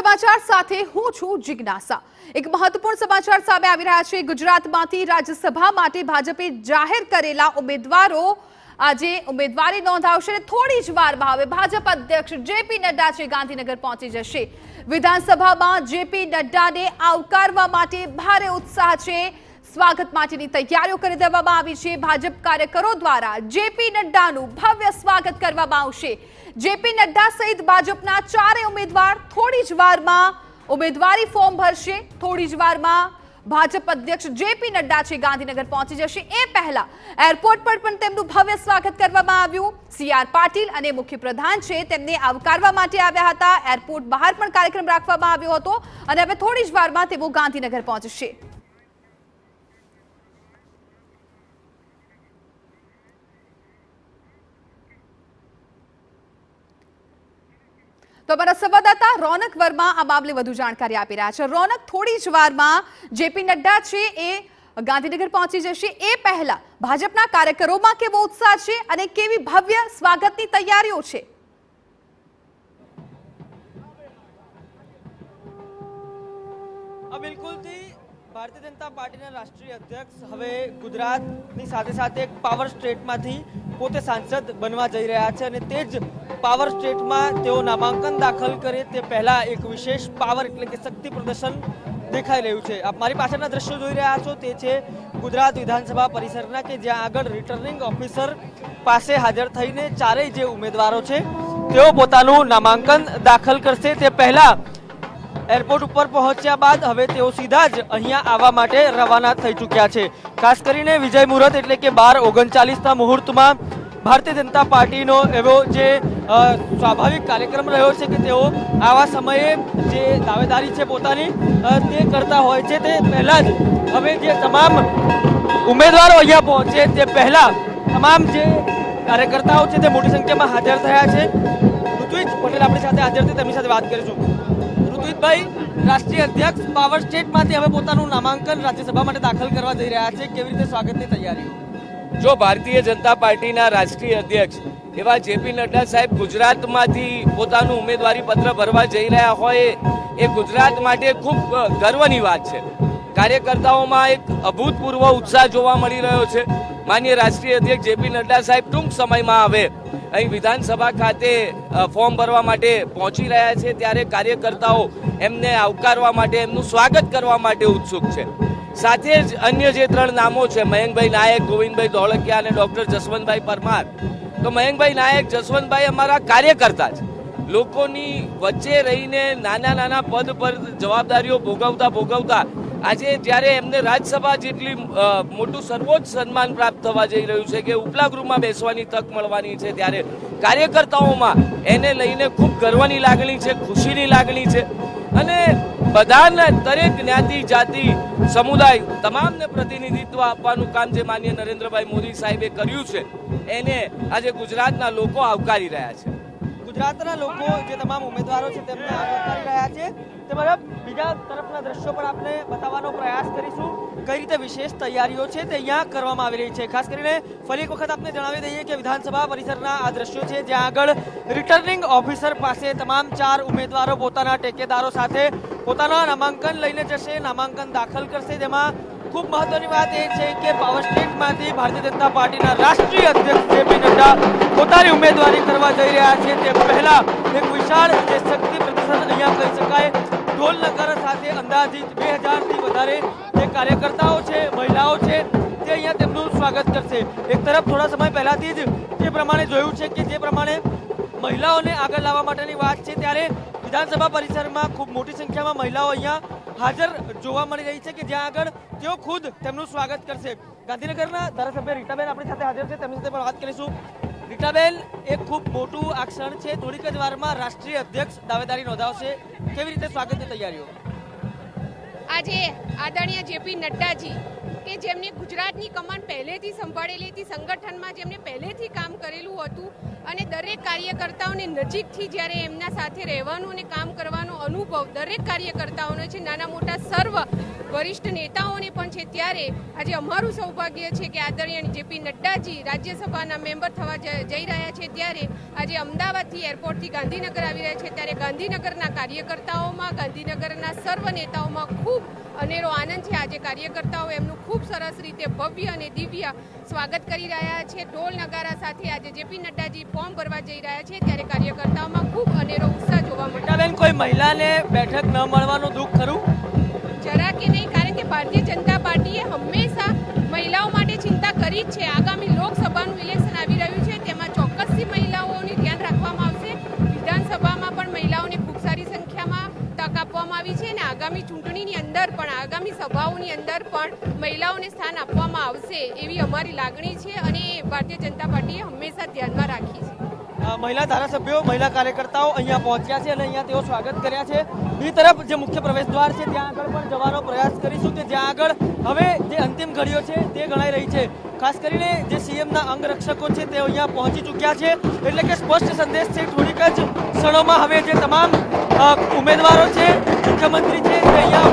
સમાચાર સાથે હું છું જિજ્ઞાસા। એક મહત્વપૂર્ણ સમાચાર સામે આવી રહ્યા છે। ગુજરાતમાંથી રાજ્યસભા માટે ભાજપે જાહેર કરેલા ઉમેદવારો આજે ઉમેદવારી નોંધાવશે। થોડી જ વારમાં હવે ભાજપ અધ્યક્ષ જેપી નડ્ડા છે ગાંધીનગર પહોંચી જશે। વિધાનસભામાં જેપી નડ્ડાને આવકારવા માટે ભારે ઉત્સાહ છે। સ્વાગત માટેની તૈયારીઓ કરી દેવામાં આવી છે। ભાજપ કાર્યકરો દ્વારા જેપી નડ્ડાનું ભવ્ય સ્વાગત કરવામાં આવશે। જેપી નડ્ડા સહિત ભાજપના ચારેય ઉમેદવાર થોડી જ વારમાં ઉમેદવારી ફોર્મ ભરશે। થોડી જ વારમાં ભાજપ અધ્યક્ષ જેપી નડ્ડા છે ગાંધીનગર પહોંચી જશે। એ પહેલા એરપોર્ટ પર પણ તેમનું ભવ્ય સ્વાગત કરવામાં આવ્યું। સીઆર પાટીલ અને મુખ્ય પ્રધાન છે તેમને આવકારવા માટે આવ્યા હતા। એરપોર્ટ બહાર પણ કાર્યક્રમ રાખવામાં આવ્યો હતો અને હવે થોડી જ વારમાં તેઓ ગાંધીનગર પહોંચશે। तो हमारा संवाददाता रौनक वर्मा आ मामले વધુ જાણકારી આપી રહ્યા છે। રૌનક, થોડી જ વારમાં જેપી નડ્ડા છે એ ગાંધીનગર પહોંચી જશે। એ પહેલા ભાજપના કાર્યકરોમાં કેવો ઉત્સાહ છે અને કેવી ભવ્ય સ્વાગતની તૈયારીઓ છે? બિલકુલથી ભારતીય જનતા પાર્ટીના રાષ્ટ્રીય અધ્યક્ષ હવે ગુજરાતની સાથે સાથે એક પાવર સ્ટેટમાંથી પોતે સાંસદ બનવા જઈ રહ્યા છે અને તે જ પાવર સ્ટેટમાં તેઓ નામાંકન દાખલ કરે તે પહેલા એક વિશેષ પાવર એટલે કે શક્તિ પ્રદર્શન દેખાઈ રહ્યું છે। આપ મારી પાછળના દ્રશ્યો જોઈ રહ્યા છો તે છે ગુજરાત વિધાનસભા પરિસરના કે જ્યાં આગળ રિટર્નિંગ ઓફિસર પાસે હાજર થઈને ચારેય જે ઉમેદવારો છે તેઓ પોતાનું નામાંકન દાખલ કરશે। તે પહેલા એરપોર્ટ ઉપર પહોંચ્યા બાદ હવે તેઓ સીધા જ અહીંયા આવવા માટે રવાના થઈ ચૂક્યા છે। ખાસ કરીને વિજય મુહૂર્ત એટલે કે 12:39ના મુહૂર્તમાં ભારતીય જનતા પાર્ટીનો એવો જે સ્વાભાવિક કાર્યક્રમ રહ્યો છે કે તેઓ આવા સમયે જે દાવેદારી છે પોતાની તે કરતા હોય છે। તે પહેલા જ હવે જે તમામ ઉમેદવારો અહીંયા પહોંચે તે પહેલા તમામ જે કાર્યકર્તાઓ છે તે મોટી સંખ્યામાં હાજર થયા છે। ઋત્વિજ પટેલ આપણી સાથે હાજર છે, તેમની સાથે વાત કરીશું। ઋત્વિજભાઈ, રાષ્ટ્રીય અધ્યક્ષ પાવર સ્ટેટમાંથી હવે પોતાનું નામાંકન રાજ્યસભા માટે દાખલ કરવા જઈ રહ્યા છે, કેવી રીતે સ્વાગતની તૈયારીઓ? જો ભારતીય જનતા પાર્ટીના રાષ્ટ્રીય અધ્યક્ષ એવા જેપી નડ્ડા સાહેબ ગુજરાતમાંથી પોતાનું ઉમેદવારી પત્ર ભરવા જઈ રહ્યા હોય એ ગુજરાત માટે ખૂબ ગર્વની વાત છે। કાર્યકર્તાઓમાં એક અભૂતપૂર્વ ઉત્સાહ જોવા મળી રહ્યો છે। માનનીય રાષ્ટ્રીય અધ્યક્ષ જેપી નડ્ડા સાહેબ ટૂંક સમયમાં હવે અહીં વિધાનસભા ખાતે ફોર્મ ભરવા માટે પહોંચી રહ્યા છે, ત્યારે કાર્યકર્તાઓ એમને આવકારવા માટે, એમનું સ્વાગત કરવા માટે ઉત્સુક છે। સાથે જ અન્ય જે ત્રણ નામો છે, મયંકભાઈ નાયક, ગોવિંદભાઈ ધોળકિયા અને ડોક્ટર જસવંતભાઈ પરમાર, તો મયંકભાઈ નાયક, જસવંતભાઈ અમારા કાર્યકર્તા છે। લોકોની વચ્ચે રહીને નાના નાના પદ પર જવાબદારીઓ ભોગવતા આજે જ્યારે એમને રાજ્યસભા જેટલી મોટું સર્વોચ્ચ સન્માન પ્રાપ્ત થવા જઈ રહ્યું છે કે ઉપલા ગૃહમાં બેસવાની તક મળવાની છે, ત્યારે કાર્યકર્તાઓમાં એને લઈને ખૂબ ગર્વની લાગણી છે, ખુશીની લાગણી છે અને બધાને દરેક જ્ઞાતિ, જાતિ, સમુદાય તમામને પ્રતિનિધિત્વ આપવાનું કામ જે માનનીય નરેન્દ્રભાઈ મોદી સાહેબે કર્યું છે એને આજે ગુજરાતના લોકો આવકારી રહ્યા છે। ગુજરાતના લોકો જે તમામ ઉમેદવારો છે તેમને આવકારી રહ્યા છે। તે બરાબર બીજા તરફના દ્રશ્યો પણ આપણે બતાવવાનો પ્રયાસ કરીશું કઈ રીતે વિશેષ તૈયારીઓ છે તે અહીંયા કરવામાં આવી રહી છે। ખાસ કરીને ફરી એક વખત આપને જણાવી દઈએ કે વિધાનસભા પરિસરના આ દ્રશ્યો છે જ્યાં આગળ રિટર્નિંગ ઓફિસર પાસે તમામ ચાર ઉમેદવારો પોતાના ટેકેદારો સાથે પોતાના નામાંકન લઈને જશે, નામાંકન દાખલ કરશે। જેમાં ખૂબ મહત્વની વાત એ છે કે પાવર સ્ટેટમાંથી ભારતીય જનતા પાર્ટીના રાષ્ટ્રીય અધ્યક્ષ જેપી નડ્ડા પોતાની ઉમેદવારી કરવા જઈ રહ્યા છે। તે પહેલા એક વિશાળ જે શક્તિ પ્રદર્શન અહીંયા કહી શકાય ઢોલ નગારા સાથે અંદાજિત 2000થી વધારે જે કાર્યકર્તાઓ છે, મહિલાઓ છે તે અહીંયા તેમનું સ્વાગત કરશે। એક તરફ થોડા સમય પહેલાથી જ જે પ્રમાણે જોયું છે કે જે પ્રમાણે મહિલાઓને આગળ લાવવા માટેની વાત છે, ત્યારે વિધાનસભા પરિસરમાં ખૂબ મોટી સંખ્યામાં મહિલાઓ અહીંયા હાજર જોવા મળી રહી છે કે જ્યાં આગળ તેઓ ખુદ તેમનું સ્વાગત કરશે। ગાંધીનગરના ધારાસભ્ય રીટાબેન આપણી સાથે હાજર છે, તેમની સાથે પણ વાત કરીશું। રીટાબેન, એક ખૂબ મોટું આ ક્ષણ છે, થોડીક જ વારમાં રાષ્ટ્રીય અધ્યક્ષ દાવેદારી નોંધાવશે, કેવી રીતે સ્વાગતની તૈયારીઓ? આજે આદરણીય જેપી નડ્ડાજી કે જેમને ગુજરાતની કમાન પહેલેથી સંભાળેલી હતી, સંગઠનમાં જેમને પહેલેથી કામ કરેલું હતું અને દરેક કાર્યકર્તાઓને નજીકથી જ્યારે એમના સાથે રહેવાનું અને કામ કરવાનો અનુભવ અનુભવ દરેક કાર્યકર્તાઓનો છે, નાના મોટા સર્વ વરિષ્ઠ નેતાઓને પણ છે. ત્યારે આજે અમારું સૌભાગ્ય છે કે આદરણીય જેપી નડ્ડાજી રાજ્યસભાના મેમ્બર થવા જઈ રહ્યા છે. ત્યારે આજે અમદાવાદથી એરપોર્ટથી ગાંધીનગર આવી રહ્યા છે. ત્યારે ગાંધીનગરના કાર્યકર્તાઓમાં, ગાંધીનગરના સર્વ નેતાઓમાં ખૂબ અનેરો આનંદ છે. આજે કાર્યકર્તાઓ એમનું ખૂબ સરસ રીતે ભવ્ય અને દિવ્ય સ્વાગત કરી રહ્યા છે. ઢોલ નગારા સાથે આજે જેપી નડ્ડાજી ફોર્મ ભરવા જઈ રહ્યા છે. ત્યારે કાર્યકર્તાઓમાં ખૂબ અનેરો ઉત્સાહ જોવા મળ્યો. બેન, કોઈ મહિલાને બેઠક ન મળવાનું દુઃખ ખરું? જરા કે નહીં, કારણ કે ભારતીય જનતા પાર્ટીએ હંમેશા મહિલાઓ માટે ચિંતા કરી જ છે. આગામી લોકસભાનું ઇલેક્શન આવી રહ્યું છે, તેમાં ચોક્કસથી મહિલાઓને ધ્યાન રાખવામાં આવશે. વિધાનસભામાં પણ મહિલાઓને ખૂબ સારી સંખ્યામાં તક આપવામાં આવી છે અને આગામી ચૂંટણીની અંદર પણ, આગામી સભાઓની અંદર પણ મહિલાઓને સ્થાન આપવામાં આવશે એવી અમારી લાગણી છે અને એ ભારતીય જનતા પાર્ટીએ હંમેશા ધ્યાનમાં રાખી છે. મહિલા ધારાસભ્યો, મહિલા કાર્યકર્તાઓ અહીંયા પહોંચ્યા છે અને અહીંયા તેઓ સ્વાગત કર્યા છે. બીજી તરફ જે મુખ્ય પ્રવેશ દ્વાર છે ત્યાં આગળ પણ જવાનો પ્રયાસ કરીશું કે જ્યાં આગળ હવે જે અંતિમ ઘડીઓ છે તે ગણાઈ રહી છે. ખાસ કરીને જે સીએમના અંગરક્ષકો છે તે અહીંયા પહોંચી ચૂક્યા છે, એટલે કે સ્પષ્ટ સંદેશ છે. થોડીક જ ક્ષણોમાં હવે જે તમામ ઉમેદવારો છે, મુખ્યમંત્રી છે તે અહીંયા